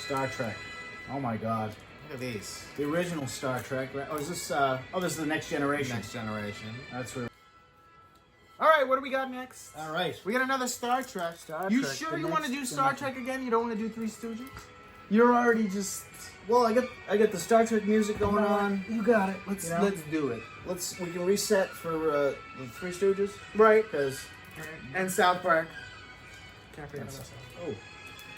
Star Trek. Oh my God. Look at these. The original Star Trek. Right? Oh, is this? This is the Next Generation. Next Generation. That's real. All right, what do we got next? All right. We got another Star Trek. You Sure you want to do Star Trek again? You don't want to do Three Stooges? You're already just. Well, I get the Star Trek music going on. You got it. Let's do it. We can reset for the Three Stooges. Right. Because. And Southpark. Can't forget about Southpark. Oh.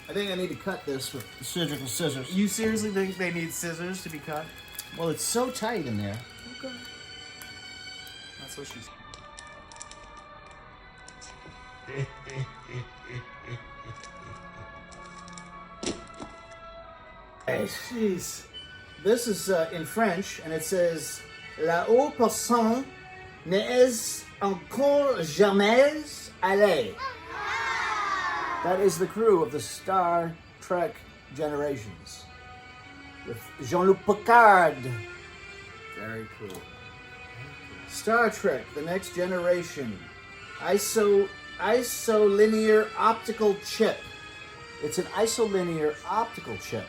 I think I need to cut this with surgical scissors. You seriously think they need scissors to be cut? Well, it's so tight in there. Okay. That's what she said. Jeez. This is in French, and it says La haute personne n'est encore jamais allée. That is the crew of the Star Trek Generations. With Jean-Luc Picard. Very cool. Star Trek, The Next Generation. Isolinear optical chip. It's an isolinear optical chip.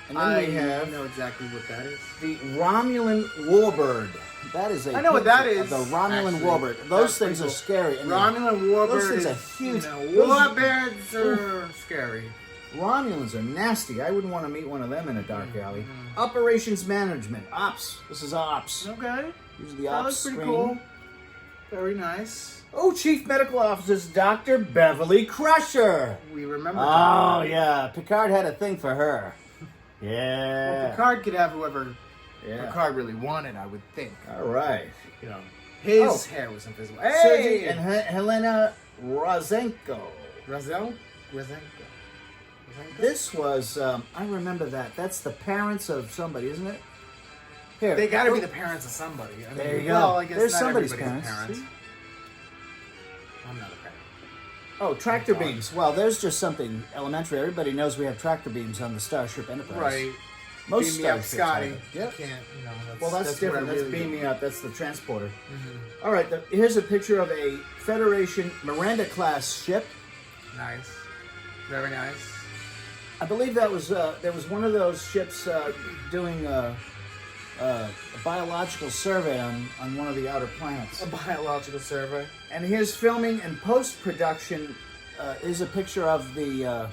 And then we have know exactly what that is. the Romulan Warbird. That is a. I know what that is. The Romulan Warbird. Those things are scary. And Romulan Warbird. Those things are huge. Warbirds are scary. Romulans are nasty. I wouldn't want to meet one of them in a dark alley. Operations Management. Ops. This is Ops. Okay. These are the That Ops looks pretty screen. cool. Very nice. Oh, Chief Medical Officer Dr. Beverly Crusher. We remember. Oh, yeah. Picard had a thing for her. Yeah. Well, Picard could have whoever Yeah. Picard really wanted, I would think. All right. You know, his hair was invisible. Sergei Hey! and Helena Rozenko. Razel? This was, I remember that. That's the parents of somebody, isn't it? Here. They got to be the parents of somebody. I mean, There you go. well, I guess There's not somebody's everybody's parents. I'm not a parent. Oh, tractor beams. Well, there's just something elementary. Everybody knows we have tractor beams on the Starship Enterprise. Right. Most Beam me up, starships Scotty. have it. Yep. You can't, you know, Well, that's different. what I That's really Beam do. Me Up. That's the transporter. Mhm. All right. Here's a picture of a Federation Miranda-class ship. Nice. Very nice. I believe that was there was one of those ships doing a biological survey on one of the outer planets. A biological survey. And here's filming and post-production. Is a picture of the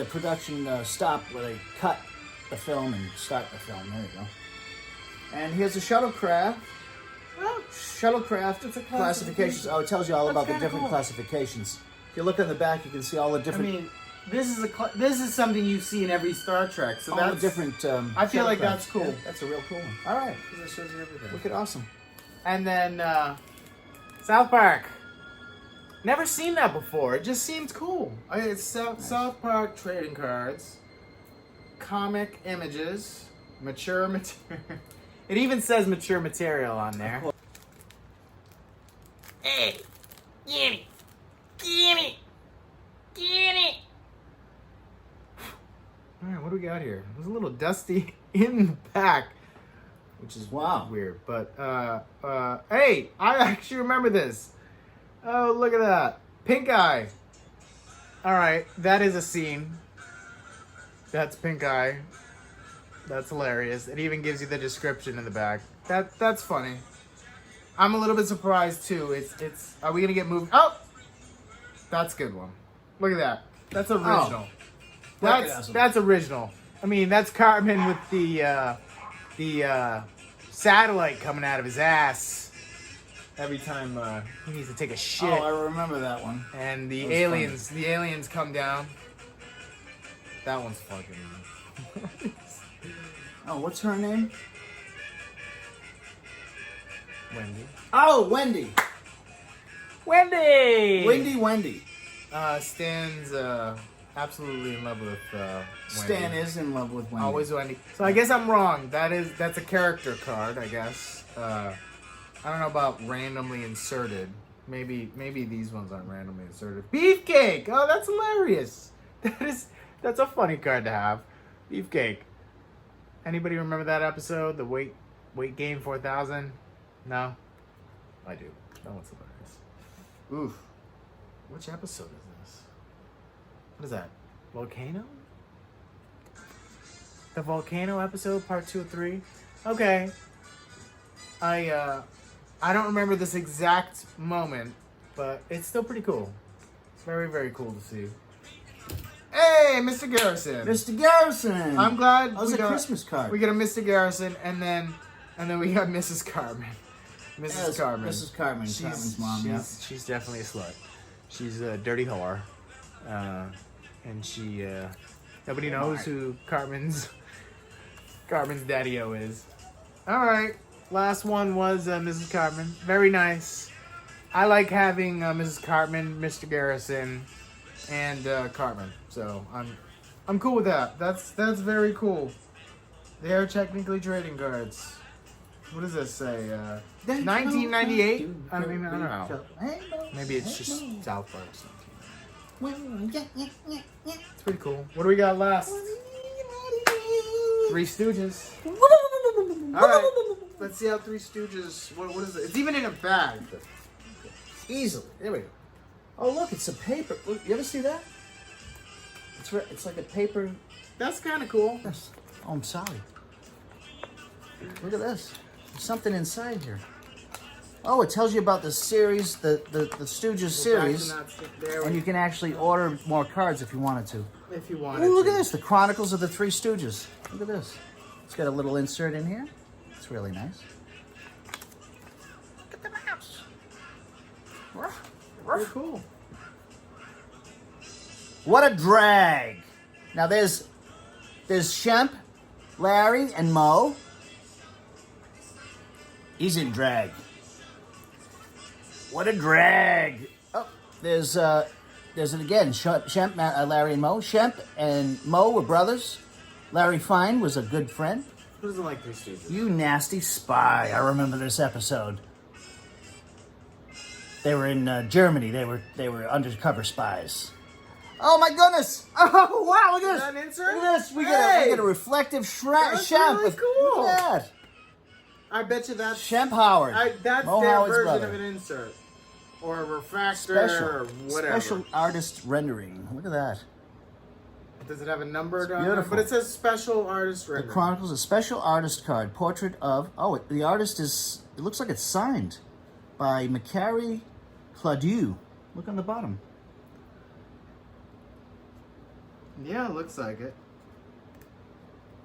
production stop where they cut the film and start the film. There you go. And here's a shuttlecraft. Oh, Shuttlecraft It's a classifications. Oh, it tells you all That's about the kinda different cool. classifications. If you look on the back, you can see all the I different. mean, this is something you see in every Star Trek. So all that's the different. I feel like shuttlecrafts. that's cool. Yeah, that's a real cool one. All right, That shows you everything. wicked awesome. And then Southpark. Never seen that before. It just seems cool. It's Southpark trading cards, comic images, mature material. It even says mature material on there. Hey, gimme, gimme, gimme. All right, what do we got here? It was a little dusty in the back, which is Wow. weird. But hey, I actually remember this. Oh, look at that. Pink eye. All right, that is a scene. That's pink eye. That's hilarious. It even gives you the description in the back. That's funny. I'm a little bit surprised too. It's are we going to get moved? Oh! That's a good one. Look at that. That's original. That's original. I mean, that's Cartman with the satellite coming out of his ass. Every time he needs to take a shit, Oh, I remember that one. and that was the aliens come down. That one's fucking. Oh, what's her name? Wendy. Oh, Wendy. Wendy. Wendy. Stan's absolutely in love with Wendy. Stan is in love with Wendy. Always Wendy. So I guess I'm wrong. That's a character card. I guess. I don't know about randomly inserted. Maybe these ones aren't randomly inserted. Beefcake. Oh, that's hilarious. That's a funny card to have. Beefcake. Anybody remember that episode? The weight gain 4000? No, I do. That one's hilarious. Oof. Which episode is this? What is that? Volcano? The volcano episode, part 2 of 3. Okay. I don't remember this exact moment, but it's still pretty cool. Very, very cool to see. Hey, Mr. Garrison. Mr. Garrison. I'm glad that was a Christmas card. We got a Mr. Garrison, and then we got Mrs. Carmen. Mrs. Carmen. Mrs. Carmen. Carmen's mom. Yeah. She's definitely a slut. She's a dirty whore, and she nobody knows who Carmen's daddy-o is. All right, last one was Mrs. Carmen. Very nice. I like having Mrs. Carmen, Mr. Garrison, and Carmen. So I'm cool with that. That's very cool. They are technically trading cards. What does this say? 1998? I mean, I don't know. Maybe it's just Southpark. It's pretty cool. What do we got last? Three Stooges. All right. Let's see how Three Stooges. What is it? It's even in a bag. Easily. There we go. Oh, look, it's a paper. Look, you ever see that? It's like a paper. That's kind of cool. Yes. Oh, I'm sorry. Look at this. There's something inside here. Oh, it tells you about the series, the Stooges series, and you can actually order more cards if you wanted to. If you wanted. Oh, look at this, the Chronicles of the Three Stooges. Look at this. It's got a little insert in here. It's really nice. Look at the mouse. Very cool. What a drag! Now there's Shemp, Larry, and Mo. He's in drag. What a drag! Oh, there's it again. Shemp, Larry, and Mo. Shemp and Mo were brothers. Larry Fine was a good friend. Who doesn't like Three Stooges? You nasty spy! I remember this episode. They were in Germany. They were undercover spies. Oh my goodness! Oh wow! Look at this! Is that an insert? Look at this! We get a reflective Shemp. Really cool. Look at that! I bet you that's Shemp Howard. That's Mo their Howard's version brother. of an insert. Or a refractor or whatever. Special artist rendering. Look at that. Does it have a number down beautiful. there? But it says special artist rendering. The Chronicles, a special artist card. Portrait of... Oh, the artist is... It looks like it's signed by Macari Claudieu. Look on the bottom. Yeah, it looks like it.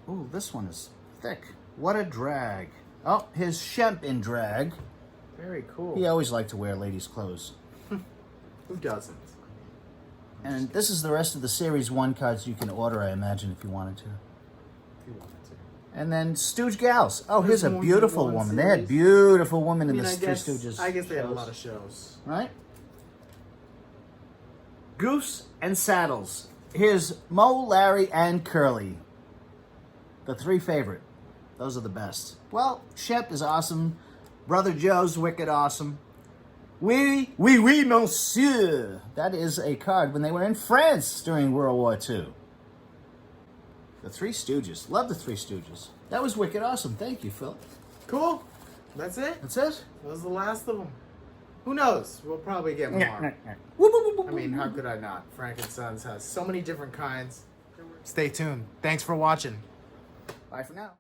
Ooh, this one is thick. What a drag. Oh, here's Shemp in drag. Very cool. He always liked to wear ladies' clothes. Who doesn't? And this is the rest of the Series 1 cards you can order, I imagine, if you wanted to. If you wanted to. And then Stooge Gals. Oh, There's here's a more beautiful than one woman. They had series. beautiful women in the I Three guess Stooges. they had a shows. lot of shows. Right? Goose and Saddles. Here's Mo, Larry, and Curly. The three favorite. Those are the best. Well, Shemp is awesome. Brother Joe's wicked awesome. Oui, monsieur. That is a card when they were in France during World War II. The Three Stooges. Love the Three Stooges. That was wicked awesome. Thank you, Phil. Cool. That's it. That's it? That was the last of them. Who knows? We'll probably get more. I mean, how could I not? Frank & Sons has so many different kinds. Stay tuned. Thanks for watching. Bye for now.